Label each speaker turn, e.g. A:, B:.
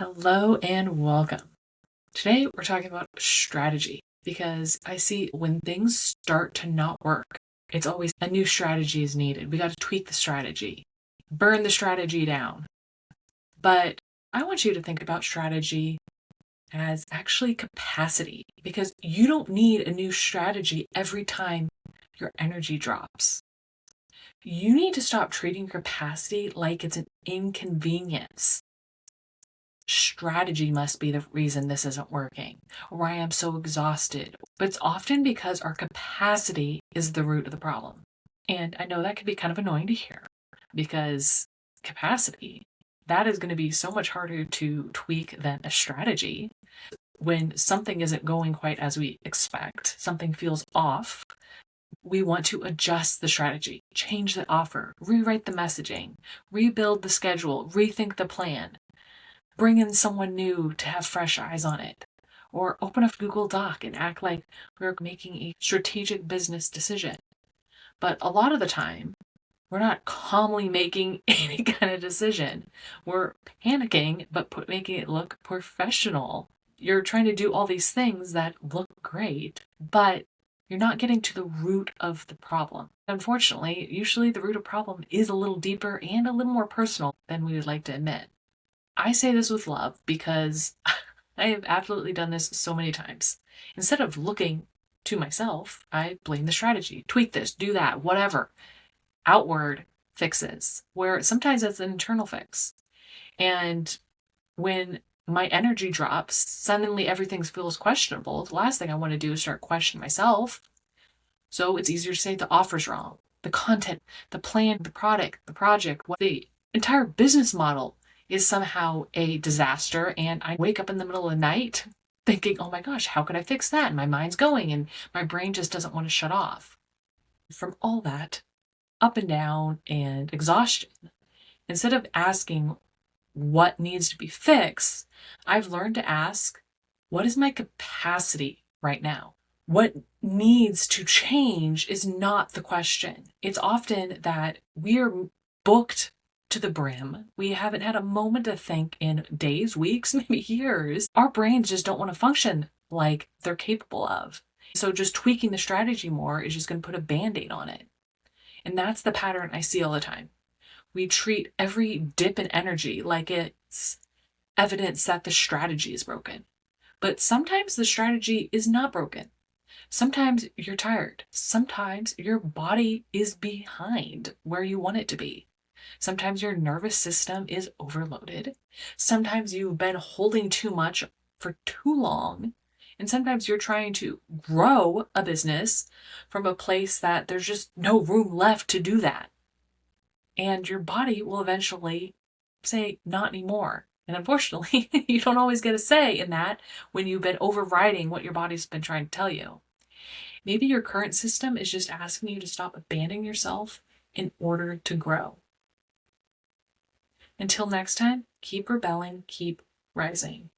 A: Hello and welcome. Today we're talking about strategy because I see when things start to not work, it's always a new strategy is needed. We got to tweak the strategy, burn the strategy down. But I want you to think about strategy as actually capacity because you don't need a new strategy every time your energy drops. You need to stop treating capacity like it's an inconvenience. Strategy must be the reason this isn't working, or why I'm so exhausted. But it's often because our capacity is the root of the problem. And I know that can be kind of annoying to hear because capacity, that is going to be so much harder to tweak than a strategy. When something isn't going quite as we expect, something feels off, we want to adjust the strategy, change the offer, rewrite the messaging, rebuild the schedule, rethink the plan. Bring in someone new to have fresh eyes on it, or open a Google Doc and act like we're making a strategic business decision. But a lot of the time, we're not calmly making any kind of decision. We're panicking, but making it look professional. You're trying to do all these things that look great, but you're not getting to the root of the problem. Unfortunately, usually the root of problem is a little deeper and a little more personal than we would like to admit. I say this with love because I have absolutely done this so many times. Instead of looking to myself, I blame the strategy. Tweak this, do that, whatever. Outward fixes, where sometimes it's an internal fix. And when my energy drops, suddenly everything feels questionable. The last thing I want to do is start questioning myself. So it's easier to say the offer's wrong, the content, the plan, the product, the project, the entire business model is somehow a disaster, and I wake up in the middle of the night thinking, oh my gosh, how could I fix that? And my mind's going and my brain just doesn't want to shut off. From all that up and down and exhaustion, instead of asking what needs to be fixed, I've learned to ask, what is my capacity right now? What needs to change is not the question. It's often that we're booked to the brim. We haven't had a moment to think in days, weeks, maybe years. Our brains just don't want to function like they're capable of. So just tweaking the strategy more is just going to put a band-aid on it. And that's the pattern I see all the time. We treat every dip in energy like it's evidence that the strategy is broken. But sometimes the strategy is not broken. Sometimes you're tired. Sometimes your body is behind where you want it to be. Sometimes your nervous system is overloaded. Sometimes you've been holding too much for too long. And sometimes you're trying to grow a business from a place that there's just no room left to do that. And your body will eventually say, not anymore. And unfortunately, you don't always get a say in that when you've been overriding what your body's been trying to tell you. Maybe your current system is just asking you to stop abandoning yourself in order to grow. Until next time, keep rebelling, keep rising.